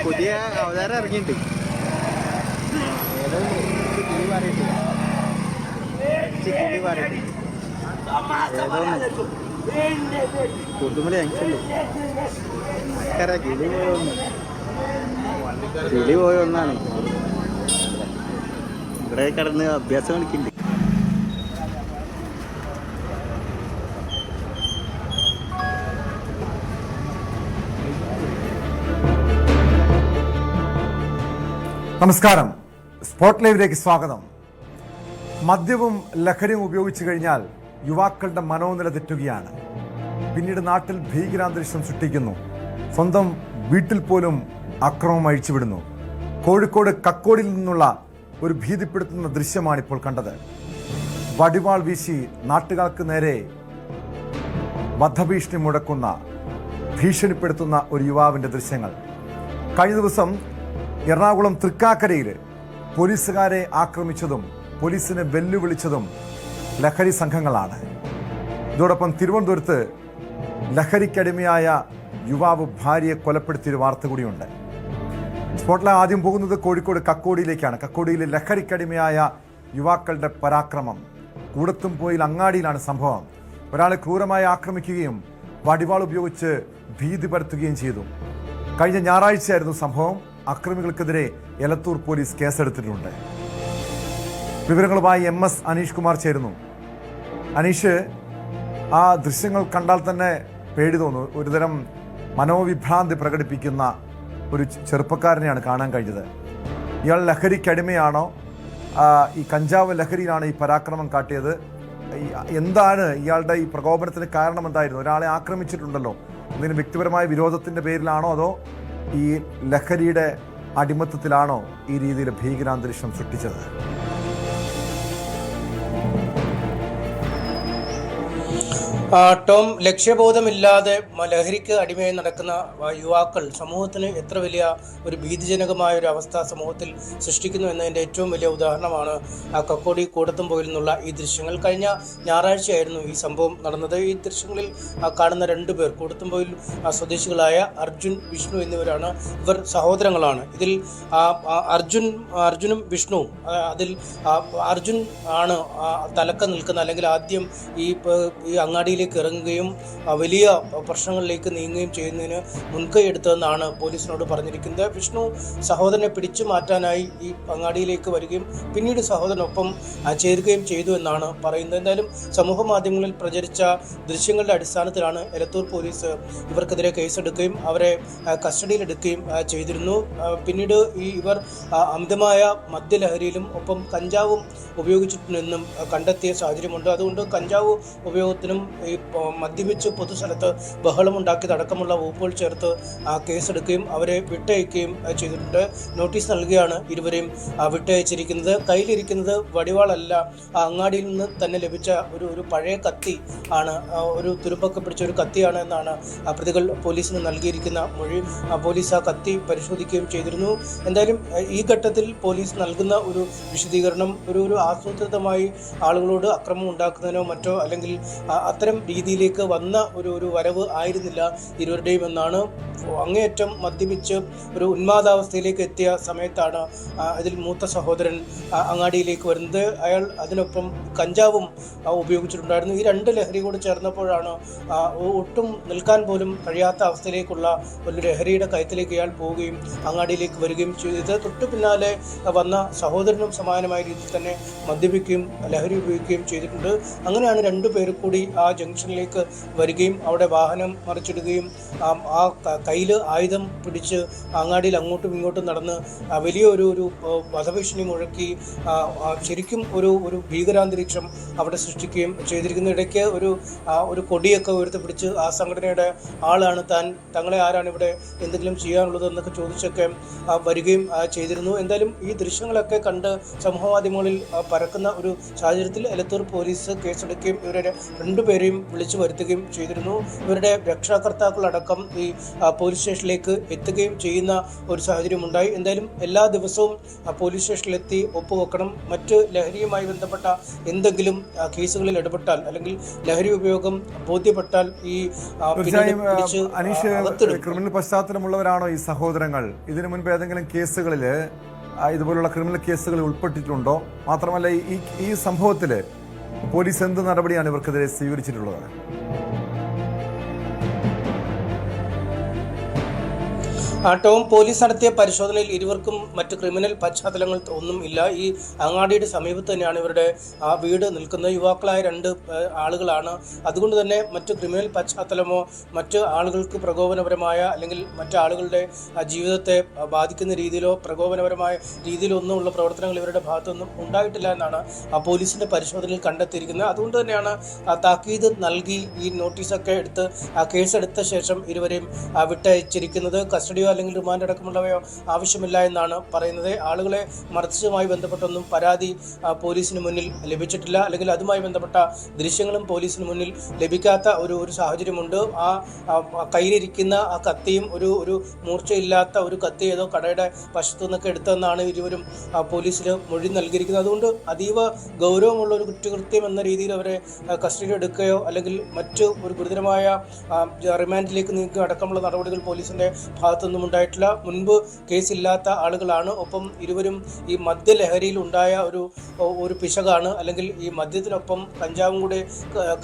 പുതിയ അവതാരം ഇറങ്ങിയിട്ടുണ്ട്. ഏതോ കിളി പറയട്ടെ ഏതോ പുതുമല ജംഗ്ഷനിൽ അക്കര കിളി പോയ ഒന്നാണ് ഇവിടെ കിടന്ന് അഭ്യാസം കളിക്കുന്നുണ്ട്. നമസ്കാരം, സ്പോട്ട് ലൈവിലേക്ക് സ്വാഗതം. മദ്യവും ലഹരിയും ഉപയോഗിച്ചു കഴിഞ്ഞാൽ യുവാക്കളുടെ മനോനില തെറ്റുകയാണ്. പിന്നീട് നാട്ടിൽ ഭീകരാന്തരീക്ഷം സൃഷ്ടിക്കുന്നു. സ്വന്തം വീട്ടിൽ പോലും അക്രമം അഴിച്ചുവിടുന്നു. കോഴിക്കോട് കക്കോടിയിൽ നിന്നുള്ള ഒരു ഭീതിപ്പെടുത്തുന്ന ദൃശ്യമാണിപ്പോൾ കണ്ടത്. വടിവാൾ വീശി നാട്ടുകാർക്ക് നേരെ വധഭീഷണി മുഴക്കുന്ന, ഭീഷണിപ്പെടുത്തുന്ന ഒരു യുവാവിൻ്റെ ദൃശ്യങ്ങൾ. കഴിഞ്ഞ ദിവസം എറണാകുളം തൃക്കാക്കരയിൽ പോലീസുകാരെ ആക്രമിച്ചതും പോലീസിനെ വെല്ലുവിളിച്ചതും ലഹരി സംഘങ്ങളാണ്. ഇതോടൊപ്പം തിരുവനന്തപുരത്ത് ലഹരിക്കടിമയായ യുവാവ് ഭാര്യയെ കൊലപ്പെടുത്തിയൊരു വാർത്ത കൂടിയുണ്ട്. സ്പോട്ടിലെ ആദ്യം പോകുന്നത് കോഴിക്കോട് കക്കോടിയിലേക്കാണ്. കക്കോടിയിലെ ലഹരിക്കടിമയായ യുവാക്കളുടെ പരാക്രമം. കൂടത്തുംപോയിൽ അങ്ങാടിയിലാണ് സംഭവം. ഒരാളെ ക്രൂരമായി ആക്രമിക്കുകയും വടിവാൾ ഉപയോഗിച്ച് ഭീതി പരത്തുകയും ചെയ്തു. കഴിഞ്ഞ ഞായറാഴ്ചയായിരുന്നു സംഭവം. അക്രമികൾക്കെതിരെ എലത്തൂർ പോലീസ് കേസെടുത്തിട്ടുണ്ട്. വിവരങ്ങളുമായി MS അനീഷ് കുമാർ ചേരുന്നു. അനീഷ്, ആ ദൃശ്യങ്ങൾ കണ്ടാൽ തന്നെ പേടി തോന്നുന്നു. ഒരുതരം മനോവിഭ്രാന്തി പ്രകടിപ്പിക്കുന്ന ഒരു ചെറുപ്പക്കാരനെയാണ് കാണാൻ കഴിഞ്ഞത്. ഇയാൾ ലഹരിക്കടിമയാണോ, ഈ കഞ്ചാവ് ലഹരിയിലാണ് ഈ പരാക്രമം കാട്ടിയത്? എന്താണ് ഇയാളുടെ ഈ പ്രകോപനത്തിന് കാരണം? എന്തായിരുന്നു? ഒരാളെ ആക്രമിച്ചിട്ടുണ്ടല്ലോ, ഇതിന് വ്യക്തിപരമായ വിരോധത്തിൻ്റെ പേരിലാണോ അതോ ഈ ലഹരിയുടെ അടിമത്തത്തിലാണോ ഈ രീതിയിൽ ഭീകരാന്തരീക്ഷം സൃഷ്ടിച്ചത്? ടോം, ലക്ഷ്യബോധമില്ലാതെ ലഹരിക്ക് അടിമയായി നടക്കുന്ന യുവാക്കൾ സമൂഹത്തിന് എത്ര വലിയ ഒരു ഭീതിജനകമായ ഒരു അവസ്ഥ സമൂഹത്തിൽ സൃഷ്ടിക്കുന്നു എന്നതിൻ്റെ ഏറ്റവും വലിയ ഉദാഹരണമാണ് കക്കോടി കൂടത്തുംപോയിൽ നിന്നുള്ള ഈ ദൃശ്യങ്ങൾ. കഴിഞ്ഞ ഞായറാഴ്ചയായിരുന്നു ഈ സംഭവം നടന്നത്. ഈ ദൃശ്യങ്ങളിൽ കാണുന്ന രണ്ടുപേർ കൂടത്തുംപോയിൽ സ്വദേശികളായ അർജുൻ, വിഷ്ണു എന്നിവരാണ്. ഇവർ സഹോദരങ്ങളാണ്. ഇതിൽ അർജുനും വിഷ്ണുവും, അതിൽ അർജുൻ ആണ് തലക്കം നിൽക്കുന്ന, അല്ലെങ്കിൽ ആദ്യം ഈ അങ്ങാടിയിൽ ഇറങ്ങുകയും വലിയ പ്രശ്നങ്ങളിലേക്ക് നീങ്ങുകയും ചെയ്യുന്നതിന് മുൻകൈ എടുത്തതെന്നാണ് പോലീസിനോട് പറഞ്ഞിരിക്കുന്നത്. വിഷ്ണു സഹോദരനെ പിടിച്ചു മാറ്റാനായി ഈ അങ്ങാടിയിലേക്ക് വരികയും പിന്നീട് സഹോദരനൊപ്പം ചേരുകയും ചെയ്തു എന്നാണ് പറയുന്നത്. എന്തായാലും സമൂഹ മാധ്യമങ്ങളിൽ പ്രചരിച്ച ദൃശ്യങ്ങളുടെ അടിസ്ഥാനത്തിലാണ് എലത്തൂർ പോലീസ് ഇവർക്കെതിരെ കേസെടുക്കുകയും അവരെ കസ്റ്റഡിയിലെടുക്കുകയും ചെയ്തിരുന്നു. പിന്നീട് ഇവർ അമിതമായ മദ്യലഹരിയിലും ഒപ്പം കഞ്ചാവും ഉപയോഗിച്ചിട്ടുണ്ടെന്നും കണ്ടെത്തിയ സാഹചര്യമുണ്ട്. അതുകൊണ്ട് കഞ്ചാവ് ഉപയോഗത്തിനും ഈ മദ്യപിച്ച് പൊതുസ്ഥലത്ത് ബഹളമുണ്ടാക്കിയതടക്കമുള്ള വകുപ്പുകൾ ചേർത്ത് കേസെടുക്കുകയും അവരെ വിട്ടയക്കുകയും ചെയ്തിട്ടുണ്ട്. നോട്ടീസ് നൽകുകയാണ് ഇരുവരെയും വിട്ടയച്ചിരിക്കുന്നത്. കയ്യിലിരിക്കുന്നത് വടിവാളല്ല, അങ്ങാടിയിൽ നിന്ന് തന്നെ ലഭിച്ച ഒരു പഴയ കത്തി ആണ്, ഒരു തുരുമ്പൊക്കെ പിടിച്ച ഒരു കത്തിയാണ് എന്നാണ് പ്രതികൾ പോലീസിന് നൽകിയിരിക്കുന്ന മൊഴി. പോലീസ് ആ കത്തി പരിശോധിക്കുകയും ചെയ്തിരുന്നു. എന്തായാലും ഈ ഘട്ടത്തിൽ പോലീസ് നൽകുന്ന ഒരു വിശദീകരണം ഒരു ആസൂത്രിതമായി ആളുകളോട് അക്രമം ഉണ്ടാക്കുന്നതിനോ മറ്റോ അല്ലെങ്കിൽ അത്തരം രീതിയിലേക്ക് വന്ന ഒരു വരവ് ആയിരുന്നില്ല ഇരുവരുടെയും എന്നാണ്. അങ്ങേയറ്റം മദ്യപിച്ച് ഒരു ഉന്മാദാവസ്ഥയിലേക്ക് എത്തിയ സമയത്താണ് അതിൽ മൂത്ത സഹോദരൻ അങ്ങാടിയിലേക്ക് വരുന്നത്. അയാൾ അതിനൊപ്പം കഞ്ചാവും ഉപയോഗിച്ചിട്ടുണ്ടായിരുന്നു. ഈ രണ്ട് ലഹരി കൂടി ചേർന്നപ്പോഴാണ് ഒട്ടും നിൽക്കാൻ പോലും കഴിയാത്ത അവസ്ഥയിലേക്കുള്ള ഒരു ലഹരിയുടെ കയത്തിലേക്ക് ഇയാൾ പോവുകയും അങ്ങാടിയിലേക്ക് വരികയും ചെയ്തത്. തൊട്ടു പിന്നാലെ വന്ന സഹോദരനും സമാനമായ രീതിയിൽ തന്നെ മദ്യപിക്കുകയും ലഹരി ഉപയോഗിക്കുകയും ചെയ്തിട്ടുണ്ട്. അങ്ങനെയാണ് രണ്ടുപേരും കൂടി ആ ജംഗ്ഷനിലേക്ക് വരികയും അവിടെ വാഹനം മറിച്ചിടുകയും ആ കയ്യിൽ ആയുധം പിടിച്ച് അങ്ങാടിയിൽ അങ്ങോട്ടും ഇങ്ങോട്ടും നടന്ന് വലിയൊരു വധഭീഷണി മുഴക്കി ശരിക്കും ഒരു ഭീകരാന്തരീക്ഷം അവിടെ സൃഷ്ടിക്കുകയും ചെയ്തിരിക്കുന്ന. ഇടയ്ക്ക് ഒരു കൊടിയൊക്കെ ഉയർത്തിപ്പിടിച്ച് ആ സംഘടനയുടെ ആളാണ് തങ്ങളെ ആരാണ് ഇവിടെ എന്തെങ്കിലും ചെയ്യാനുള്ളത് എന്നൊക്കെ ചോദിച്ചൊക്കെ വരികയും ചെയ്തിരുന്നു. എന്തായാലും ഈ ദൃശ്യങ്ങളൊക്കെ കണ്ട് സമൂഹമാധ്യമങ്ങളിൽ പരക്കുന്ന ഒരു സാഹചര്യത്തിൽ എലത്തൂർ പോലീസ് കേസെടുക്കുകയും ഇവരെ രണ്ടുപേരെയും ഇരുവരെയും വിളിച്ചു വരുത്തുകയും ചെയ്തിരുന്നു. ഇവരുടെ രക്ഷാകർത്താക്കളടക്കം ഈ പോലീസ് സ്റ്റേഷനിലേക്ക് എത്തുകയും ചെയ്യുന്ന ഒരു സാഹചര്യം ഉണ്ടായി. എന്തായാലും എല്ലാ ദിവസവും പോലീസ് സ്റ്റേഷനിലെത്തി ഒപ്പുവെക്കണം. മറ്റ് ലഹരിയുമായി ബന്ധപ്പെട്ട എന്തെങ്കിലും കേസുകളിൽ ഇടപെട്ടാൽ അല്ലെങ്കിൽ ലഹരി ഉപയോഗം ബോധ്യപ്പെട്ടാൽ ഈ അനീഷ്, ക്രിമിനൽ പശ്ചാത്തലമുള്ളവരാണോ ഈ സഹോദരങ്ങൾ? ഇതിനു മുൻപ് ഏതെങ്കിലും കേസുകളിൽ ഇതുപോലുള്ള ക്രിമിനൽ കേസുകളിൽ ഉൾപ്പെട്ടിട്ടുണ്ടോ? മാത്രമല്ല ഈ സംഭവത്തിൽ പോലീസ് എന്ത് നടപടിയാണ് ഇവർക്കെതിരെ സ്വീകരിച്ചിട്ടുള്ളത്? ടോം, പോലീസ് നടത്തിയ പരിശോധനയിൽ ഇരുവർക്കും മറ്റ് ക്രിമിനൽ പശ്ചാത്തലങ്ങൾ ഒന്നും ഇല്ല. ഈ അങ്ങാടിയുടെ സമീപത്ത് തന്നെയാണ് ഇവരുടെ വീട് നിൽക്കുന്നത്. യുവാക്കളായ 2 ആളുകളാണ്. അതുകൊണ്ട് തന്നെ മറ്റ് ക്രിമിനൽ പശ്ചാത്തലമോ മറ്റ് ആളുകൾക്ക് പ്രകോപനപരമായ അല്ലെങ്കിൽ മറ്റ് ആളുകളുടെ ജീവിതത്തെ ബാധിക്കുന്ന രീതിയിലോ പ്രകോപനപരമായ രീതിയിലോ ഒന്നും ഉള്ള പ്രവർത്തനങ്ങൾ ഇവരുടെ ഭാഗത്തൊന്നും ഉണ്ടായിട്ടില്ല എന്നാണ് പോലീസിന്റെ പരിശോധനയിൽ കണ്ടെത്തിയിരിക്കുന്നത്. അതുകൊണ്ട് തന്നെയാണ് താക്കീത് നൽകി ഈ നോട്ടീസൊക്കെ എടുത്ത് കേസെടുത്ത ശേഷം ഇരുവരെയും വിട്ടയച്ചിരിക്കുന്നത്. കസ്റ്റഡിയോ അല്ലെങ്കിൽ റിമാൻഡ് അടക്കമുള്ളവയോ ആവശ്യമില്ല എന്നാണ് പറയുന്നത്. ആളുകളെ മർദ്ദിച്ചതുമായി ബന്ധപ്പെട്ടൊന്നും പരാതി പോലീസിന് മുന്നിൽ ലഭിച്ചിട്ടില്ല. അല്ലെങ്കിൽ അതുമായി ബന്ധപ്പെട്ട ദൃശ്യങ്ങളും പോലീസിന് മുന്നിൽ ലഭിക്കാത്ത ഒരു സാഹചര്യമുണ്ട്. ആ കയ്യിലിരിക്കുന്ന ആ കത്തിയും ഒരു മൂർച്ചയില്ലാത്ത ഒരു കത്തി ഏതോ കടയുടെ വശത്തു നിന്നൊക്കെ എടുത്തെന്നാണ് ഇരുവരും പോലീസിന് മൊഴി നൽകിയിരിക്കുന്നത്. അതുകൊണ്ട് അതീവ ഗൗരവമുള്ള ഒരു കുറ്റകൃത്യം എന്ന രീതിയിൽ അവരെ കസ്റ്റഡി എടുക്കുകയോ അല്ലെങ്കിൽ മറ്റ് ഒരു ഗുരുതരമായ റിമാൻഡിലേക്ക് നീക്കുക അടക്കമുള്ള നടപടികൾ പോലീസിന്റെ ഭാഗത്തുനിന്നും ഉണ്ടായിട്ടില്ല. മുൻപ് കേസില്ലാത്ത ആളുകളാണ്. ഒപ്പം ഇരുവരും ഈ മദ്യലഹരിയിൽ ഉണ്ടായ ഒരു പിശകാണ്, അല്ലെങ്കിൽ ഈ മദ്യത്തിനൊപ്പം കഞ്ചാവും കൂടെ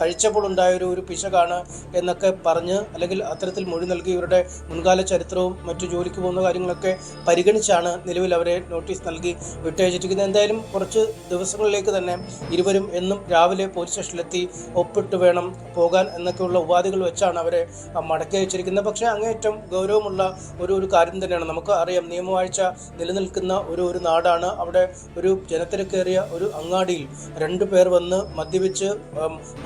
കഴിച്ചപ്പോൾ ഉണ്ടായ ഒരു പിശകാണ് എന്നൊക്കെ പറഞ്ഞ് അല്ലെങ്കിൽ അത്തരത്തിൽ മൊഴി നൽകി ഇവരുടെ മുൻകാല ചരിത്രവും മറ്റു ജോലിക്ക് പോകുന്ന കാര്യങ്ങളൊക്കെ പരിഗണിച്ചാണ് നിലവിൽ അവരെ നോട്ടീസ് നൽകി വിട്ടയച്ചിരിക്കുന്നത്. എന്തായാലും കുറച്ച് ദിവസങ്ങളിലേക്ക് തന്നെ ഇരുവരും എന്നും രാവിലെ പോലീസ് സ്റ്റേഷനിലെത്തി ഒപ്പിട്ട് വേണം പോകാൻ എന്നൊക്കെയുള്ള ഉപാധികൾ വെച്ചാണ് അവരെ മടക്കി അയച്ചിരിക്കുന്നത്. പക്ഷേ അങ്ങേയറ്റം ഗൗരവമുള്ള ഒരു കാര്യം തന്നെയാണ്. നമുക്ക് അറിയാം, നിയമവാഴ്ച നിലനിൽക്കുന്ന ഒരു നാടാണ്. അവിടെ ഒരു ജനത്തിരക്കേറിയ ഒരു അങ്ങാടിയിൽ 2 പേർ വന്ന് മദ്യപിച്ച്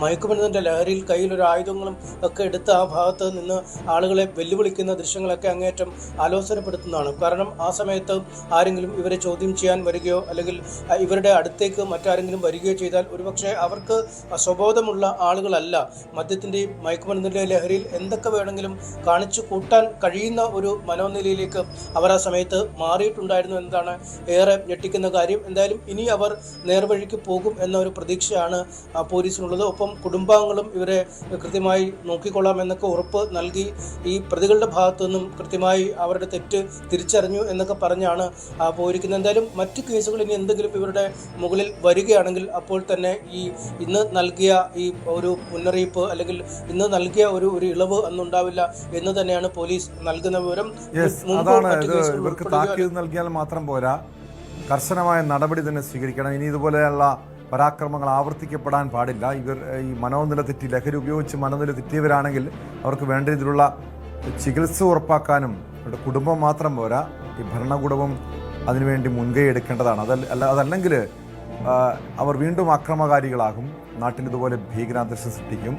മയക്കുമരുന്നിൻ്റെ ലഹരിയിൽ കയ്യിൽ ഒരു ആയുധങ്ങളും ഒക്കെ എടുത്ത് ആ ഭാഗത്ത് നിന്ന് ആളുകളെ വെല്ലുവിളിക്കുന്ന ദൃശ്യങ്ങളൊക്കെ അങ്ങേയറ്റം ആലോചനപ്പെടുത്തുന്നതാണ്. കാരണം ആ സമയത്ത് ആരെങ്കിലും ഇവരെ ചോദ്യം ചെയ്യാൻ വരികയോ അല്ലെങ്കിൽ ഇവരുടെ അടുത്തേക്ക് മറ്റാരെങ്കിലും വരികയോ ചെയ്താൽ ഒരുപക്ഷെ അവർക്ക് സ്വബോധമുള്ള ആളുകളല്ല. മദ്യത്തിൻ്റെയും മയക്കുമരുന്നിൻ്റെ ലഹരിയിൽ എന്തൊക്കെ വേണമെങ്കിലും കാണിച്ചു കൂട്ടാൻ കഴിയുന്ന ഒരു മനോനിലയിലേക്ക് അവർ ആ സമയത്ത് മാറിയിട്ടുണ്ടായിരുന്നു എന്നതാണ് ഏറെ ഞെട്ടിക്കുന്ന കാര്യം. എന്തായാലും ഇനി അവർ നേർവഴിക്ക് പോകും എന്ന ഒരു പ്രതീക്ഷയാണ് പോലീസിനുള്ളത്. ഒപ്പം കുടുംബാംഗങ്ങളും ഇവരെ കൃത്യമായി നോക്കിക്കൊള്ളാം എന്നൊക്കെ ഉറപ്പ് നൽകി ഈ പ്രതികളുടെ ഭാഗത്തു നിന്നും കൃത്യമായി അവരുടെ തെറ്റ് തിരിച്ചറിഞ്ഞു എന്നൊക്കെ പറഞ്ഞാണ് പോയിരിക്കുന്നത്. എന്തായാലും മറ്റ് കേസുകൾ ഇനി എന്തെങ്കിലും ഇവരുടെ മുകളിൽ വരികയാണെങ്കിൽ അപ്പോൾ തന്നെ ഇന്ന് നൽകിയ ഈ ഒരു മുന്നറിയിപ്പ് അല്ലെങ്കിൽ ഇന്ന് നൽകിയ ഒരു ഇളവ് അന്നുണ്ടാവില്ല എന്ന് തന്നെയാണ് പോലീസ് നൽകുന്ന വിവരം. അതാണ് ഇവർക്ക് താക്കീത് നൽകിയാൽ മാത്രം പോരാ, കർശനമായ നടപടി തന്നെ സ്വീകരിക്കണം. ഇനി ഇതുപോലെയുള്ള പരാക്രമങ്ങൾ ആവർത്തിക്കപ്പെടാൻ പാടില്ല. ഇവർ ഈ മനോനില തെറ്റി ലഹരി ഉപയോഗിച്ച് മനോനില തെറ്റിയവരാണെങ്കിൽ അവർക്ക് വേണ്ട രീതിയിലുള്ള ചികിത്സ ഉറപ്പാക്കാനും അവരുടെ കുടുംബം മാത്രം പോരാ, ഈ ഭരണകൂടവും അതിനുവേണ്ടി മുൻകൈ എടുക്കേണ്ടതാണ്. അതല്ലെങ്കിൽ അവർ വീണ്ടും അക്രമകാരികളാകും, നാട്ടിൽ ഇതുപോലെ ഭീകരാന്തരീക്ഷം സൃഷ്ടിക്കും,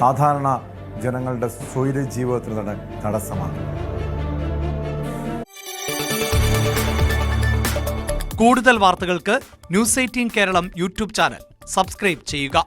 സാധാരണ ജനങ്ങളുടെ സ്വൈര ജീവിതത്തിന് തടസ്സമാകും. കൂടുതൽ വാർത്തകൾക്ക് news 18 Keralam YouTube channel subscribe ചെയ്യുക.